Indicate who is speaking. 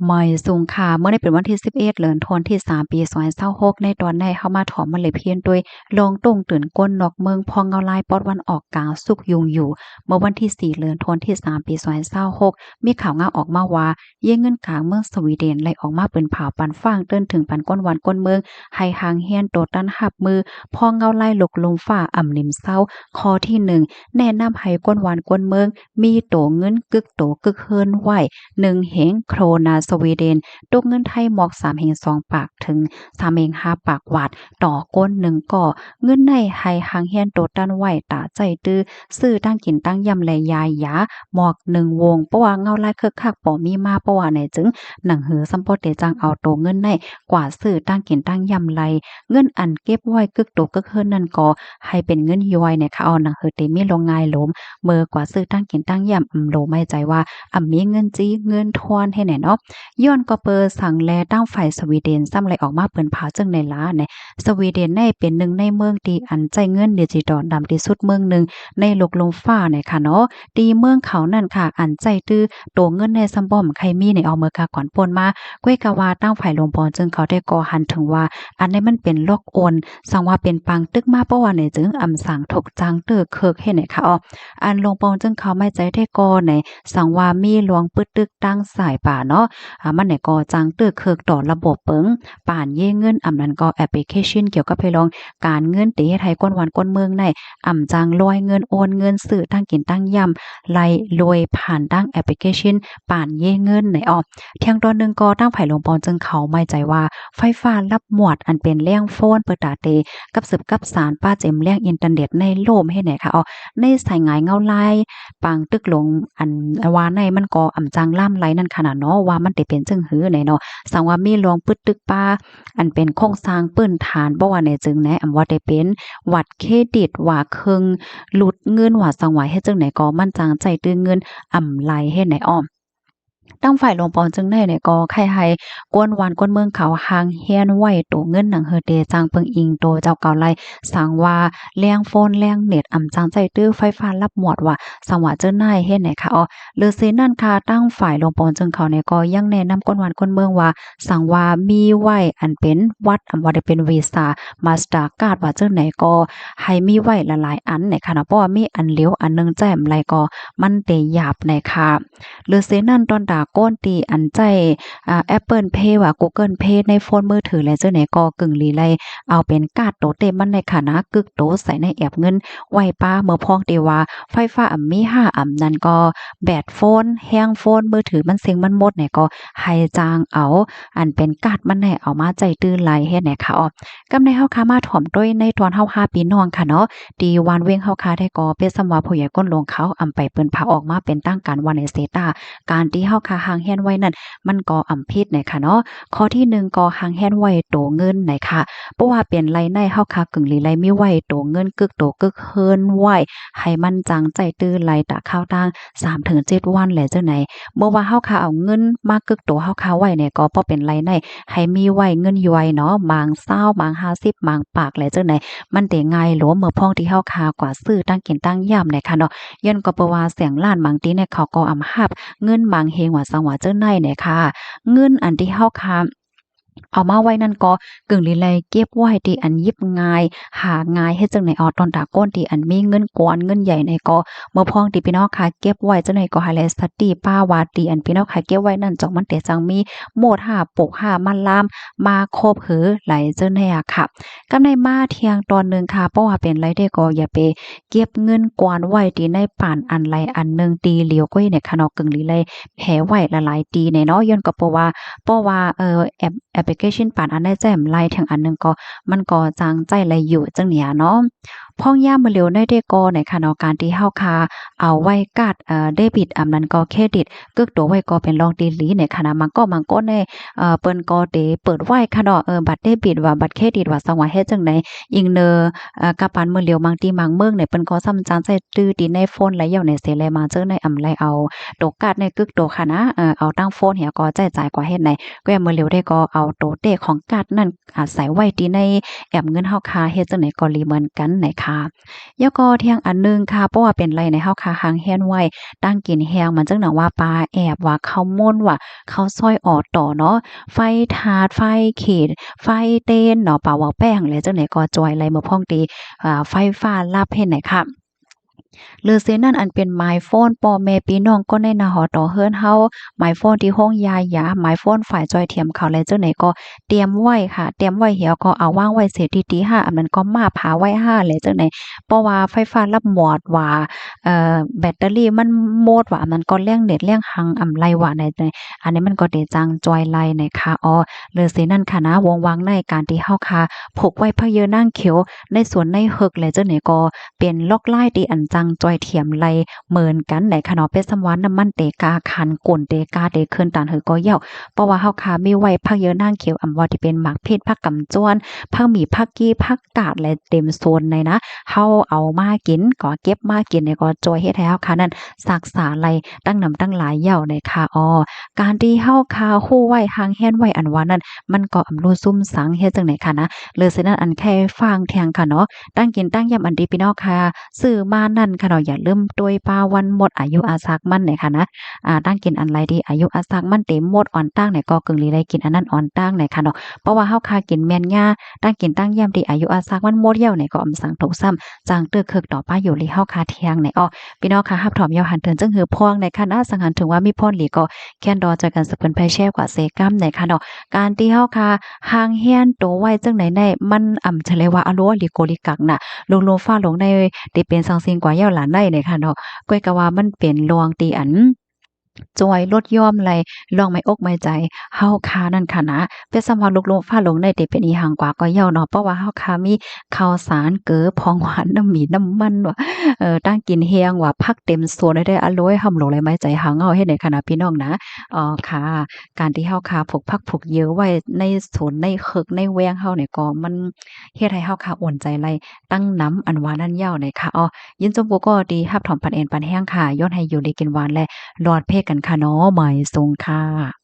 Speaker 1: ไม่สูงค่ะเมื่อได้เป็นวันที่11เดือนธันวาคมที่3ปี2026ในตอนในเข้ามาถอมมันเลยเพียนด้วยลองตุ้งตื่นก้นนอกเมืองพองเงาลายปอดวันออกกลางสุกยุงอยู่เมื่อวันที่4เดือนธันวาคมที่3ปี2026มีข่าวงาออกมาว่าเย่เงินกลางเมืองสวีเดนไหลออกมาเป็นผ่าปันฟ้างเติ้นถึงปันก้นวันก้นเมืองให้หางเฮียนโตตันหับมือพองเงาลายหลกลมฟ้าอ่ำนิมเศร้าข้อที่1แนะนำให้ก้นวันก้นเมืองมีโตเงินกึกโตกึกเฮิรนไหว1เหงโครนาสวีเดนตกเงินไทยหมอก3เฮง2ปากถึง3เฮง5ปากวาดต่อก้น1ก่อเงินในให้หางเฮียนโตตันไหวตาใจตื้อซื้อตั้งกินตั้งยำและยายยาหมอก1วงเพราะว่าเงาลายคึกคักบ่มีมาเพราะว่าไหนจึงหนังหือซัมโพเตจังเอาโตเงินในกว่าซื้อตั้งกินตั้งยำไรเงินอันเก็บไว้กึกโตกึกเฮิรนนั่นก็ให้เป็นเงินย้อยเนี่ยค่ะเอาหนังหือเตมีลงง่ายหลมเมื่อกว่าซื้อตั้งกินตั้งยำโลไม่ใจว่ามีเงินจีเงินทวนให้แน่เนาะย้อนก็เปอสั่งแลตั้งฝ่ายสวีเดนซ้ำไหลออกมาเปิ้นผาจึงในล้าในสวีเดนในเป็นหนึ่งในเมืองที่อันใจเงินดิจิตอลดำที่สุดเมืองหนึ่งในโลกลมฟ้าเนี่ยค่ะเนาะตีเมืองเขานั่นค่ะอันใจตื้อโตเงินในซัมบอมใครมีในเอาเมือกาก่อนปนมาก้วยกะว่าตั้งฝ่ายลงปอนจึงเขาได้ก่อหันถึงว่าอันนี้มันเป็นลอกโอนสังว่าเป็นปังตึกมาเพราะว่าในจึงอำสั่งถกจางเตอเคิกให้ไหนค่ะอ๋ออันลงปอนจึงเขาไม่ใจได้ก่อในสังว่ามีหลวงปึดตึกตั้งสายป่าเนาะมันไหนก็จังเตอเคิกต่อระบบเปิงป่านเย่เงินนั้นก็แอปพลิเคชันเกี่ยวกับให้ลองการเงินเตไทยก้นวันก้นเมืองในจังลอยเงินโอนเงินซื้อตั้งกินตั้งย่ำไล่รวยผ่านตั้งแอปพลิเคชันป่านเย่เงินในออกเที่ยงตอนนึงก็ตั้งไผลงปอนจึงเขาไม่ใจว่าไฟฟ้ารับหมวดอันเป็นแรงโฟนเปิดตาเตกับสืบกับสารป้าเจมแรงอินเทอร์เน็ตในโลมให้ไหนค่ะอ๋อในสายงายเงาลายปางตึกลงอันว่าในมันก็จังล่ำไหลนั่นขนาดเนาะว่ามันได้เป็นจึงหือไหนเนาะสังว่ามีหลวงปึดตึกป้าอันเป็นโครงสร้างปื้นฐานบ่ว่าในจึงไหนว่าได้เป็นวัดเครดิตว่าเคิงหลุดเงินว่าสังว่าเฮ็ดจังไหนก็มันจังใจตื้อเงินไหลเฮ็ดไหนอ้อมตั้งฝ่ายลงปอนจึงได้เนี่ยก็ไข่ให้กวนวานกวนเมืองเขาหางเฮียนไหวโตเงินหนังเฮอเดจางเปิงอิงโตเจ้าเก่าไลสั่งว่าแรงโฟนแรงเน็ตจางใจตื้อไฟฟ้ารับหมวดว่าสังว่าเจ้านายเฮ็ดไหนค่ะอ๋อเลอเซนั่นค่ะตั้งฝ่ายลงปอนจึงเขาเนี่ยก็ยังแนะนำกวนวานกวนเมืองว่าสั่งว่ามีไหวอันเป็นวัดว่าได้เป็นวีซ่ามาสเตอร์การ์ดว่าเจ้าไหนก็ให้มีไหวหลายๆอันไหนค่ะเนาะเพราะว่ามีอันเหลียวอันนึงแจ่มไรก็มันเตหยาบไหนค่ะเลอเซนั่นตอนดาก้นตีอันใจApple Pay ว่า Google Pay ในโฟนมือถือและเจ้าไหนก็กึ่งลีไลเอาเป็นการ์ดโตเต็มมันในค่ะนะกึกโตใส่ในแอปเงินไว้ป้าเมื่อพองเตว่าไฟฟ้ามี5นั้นก็แบตโฟนแฮงโฟนมือถือมันเซ็งมันหมดเนี่ยก็ให้จางเอาอันเป็นการ์ดมันให้เอามาใจตื้อไหลเฮ็ดไหนค่ะอ๋อกำในเฮาค่ะมาถ่อมด้วยในตอนเฮา5ปีน้องค่ะเนาะดีวันเว้งเฮาค่ะได้ก็เป็นสำว่าผู้ใหญ่ก้นลงเขาไปเปิ้นพาออกมาเป็นตั้งการวันในเซตาการที่เฮาค่ะหางแฮนไว้นั่นมันก็ผิดไหนค่ะเนาะข้อที่1ก็หางแฮนไว้โตเงินไหนค่ะเพราะว่าเป็นไรในเฮาค่ะกึ่งลีไรมีไว้โตเงินกึกโตกึกเฮินไว้ให้มันจังใจตื้อไหลตะข้าวตั้ง3-7วันแหละเจ้าไหนเมื่อว่าเฮาค่ะเอาเงินมากึกโตเฮาค่ะไว้เนี่ยก็บ่เป็นไรในให้มีไว้เงินย้อยเนาะบาง20บาง50บางปากแหละเจ้าไหนมันได้ง่ายหลวมเมื่อพ้องที่เฮาค่ะกว่าซื้อตั้งกินตั้งยามไหนค่ะเนาะย้อนก็เพราะว่าเสียงล้านบางทีเนี่ยเขาก็หับเงินบางเฮงว่าสังว่าเจ้าไหนเนี่ยค่ะเงินอันที่เฮาค่ะเอามาไว้นั่นก็กึ่งลีไลเก็บไว้ที่อันยิบง่ายหาง่ายเฮ็ดจังไหนตอนตาก้นที่อันมีเงินก้อนเงินใหญ่ในก็เมื่อพ้องที่พี่น้องค่ะเก็บไว้จังไหนก็ให้แลสติป้าวาตีอันพี่น้องค่ะเก็บไว้นั่นจอกมันแต่จังมีโมด5ปก5มันลามมาครบหือไหลจังได๋อะค่ะกำในมาเที่ยงตอนนึงค่ะเพราะว่าเป็นไรได้ก็อย่าไปเก็บเงินกวนไว้ที่ในป่านอันไรอันนึงตีเหลียวก้อยเนี่ยค่ะเนาะกึ่งลีไลแผลไว้หลายๆตีในเนาะย้อนก็เพราะว่าแอปพลิเคชันป่านอันได้แจ่มไลน์ทางอันนึงก็มันก็จางใจไหลอยู่จังเนี่ยเนาะพ้องย่ามมื้อเหลียวได้เด้ก็ในค่ะเนาะการที่เฮาค่ะเอาไว้การ์ดเดบิตนั้นก็เครดิตกึกตัวไว้ก็เป็นรองตีหลีในค่ะนะมันก็ในเปิ้นก็เตเปิดไว้ค่ะเนาะบัตรเดบิตว่าบัตรเครดิตว่าสังว่าเฮ็ดจังไดอิงเนอกะปานมื้อเหลียวบางทีบางเมืองเนี่ยเปิ้นก็ซ้ำจางใจตื้อตีในโฟนไหลยาวในเสแลมาเจอในไหลเอาโตการ์ดในกึกโตค่ะนะเอาตั้งโฟนเหียก็จ่ายกว่าเฮ็ดไหนก็มื้อเหลียวได้ก็เอาโตเตของการ์ดนั่นอาศัยไว้ที่ในแอปเงินเฮาค่ะเฮ็ดจังได๋ก็ลีเหมือนกันไหนค่ะ ค่ะแล้วก็เที่ยงอันหนึ่งค่ะเพราะว่าเป็นไรในเฮาค่ะหางแฮนไว้ตั้งกินแฮงมันจังหนังว่าปลาแอบว่าข้าวม่นว่าข้าวซอยออดต่อเนาะไฟถาดไฟเขตไฟเต้นเนาะป่าเว้าแป้งแลจังไหนก็จอยไหลมาพ้องตีไฟฟ้าลับเฮ็ดไหนค่ะหรือเสียนั่นอันเป็นไมโฟนพ่อแม่พี่น้องก็ในนาหอต่อเฮือนเฮาไมโฟนที่ห้องยายาไมโฟนฝ่ายจอยเทียมเขาแล้วจังไหนก็เตรียมไว้ค่ะเตรียมไว้เหี่ยวก็เอาวางไว้เสียทีๆ5อันนั้นก็มาผาไว้5แล้วจังไหนเพราะว่าไฟฟ้าลับหมอดว่าแบตเตอรี่มันหมดว่าอันนั้นก็แรงเน็ตแรงหังอำไรว่าในอันนี้มันก็ได้จังจอยไลนะคะอ๋อหรือสินั่นค่ะนะวงวางในการที่เฮาค่ะพกไว้เพเยอะนางเขียวในสวนในเฮึกแล้วจังไหนก็เป็นลอกลายที่อันจังจอยเทียมไลเหมือนกันในคะเนาะเป็ดสำวันน้ำมันเตกาคันก้นเตกาเตขึ้นตานหือก็เหี่ยวเพราะว่าเฮาค่ะมีไว้ผักเยอะนางเขียวอำว่าที่เป็นหมากเพชรผักกำจ้วนผักหมี่ผักกี้ผักกาดและเต็มโซนในนะเฮาเอามากินก็เก็บมากินเนี่ยก็จอยเฮ็ดให้เฮาค่ะนั้นรักษาไลตั้งนำตั้งหลายเหย่าในค่ะอ้อการที่เฮาค่ะฮู้ไว้ห่างแฮ่นไว้อันว่านั้นมันก็อำรู้ซุ่มสังเฮ็ดจังได๋ค่ะนะเลยฉะนั้นอันแค่ฟังแทงค่ะเนาะตั้งกินตั้งยามอันดีพี่น้องค่ะซื้อมานั่นค่ะเนาะอย่าลืมตัวยปาวันหมดอายุอาซักมันเนี่ยค่ะนะตั้งกินอันไรดีอายุอาซักมันเต็มหมดอ่อนตั้งเนี่ยก็กึ่งลีได้กินอันนั้นอ่อนตั้งเนี่ยค่ะเนาะเพราะว่าเฮาค่ะกินแม่นย่าตั้งกินตั้งยามดีอายุอาซักมันหมดเหี่ยวเนี่ยก็อำสังถูกซ้ำจางตึกคึกต่อป้าอยู่ลีเฮาค่ะเที่ยงเนี่ยอ้อพี่น้องค่ะฮับถอมยาวหันเถินจังหือพวงในค่ะนะสังหันถึงว่ามีพ่นหลีก็แค่นดอเจอกันสะเพิ่นไผแช่กว่าเซกัมในค่ะเนาะการที่เฮาค่ะห่างเฮียนโตไว้จังไหนได้มันเฉลยว่าอะโลลิโกลิกักน่ะลงๆฟ้าลงในที่เป็นสังสิงกว่าเหย้าหลานได้เนี่ยค่ะเนาะ ก้อยก็ว่ามันเป็นรวงตีอันจอยลดย่อมไรลองไม่อกไม่ใจเฮาคานั่นค่ะนะเป็นสำหรับลูกๆฟ้าหลงได้แต่เป็นอีหังกว่าก็เย้าเนาะเพราะว่าเฮาคามีข้าวสารเก๋อพองหวานน้ำหมีน้ำมันว่าตั้งกินเฮียงว่าพักเต็มส่วนได้อร่อยห่ำหลงเลยไม้ใจหาเงาเฮ็ดได้ค่ะนะพี่น้องนะค่ะการที่เฮาคาผูกพักผูกเยอะไว้ในสวนในเคึกในแวงเฮาเนี่ยก็มันเฮ็ดให้เฮาคาอุ่นใจไรตั้งน้ำอันว่านั่นเย้าเนี่ยค่ะยินจมบูก็ดีฮับถอมปันเอ็นปันแห้งค่ะย้อนให้อยู่ได้กินหวานและรอดเพศกันค่ะเนาะหมายทรงค่ะ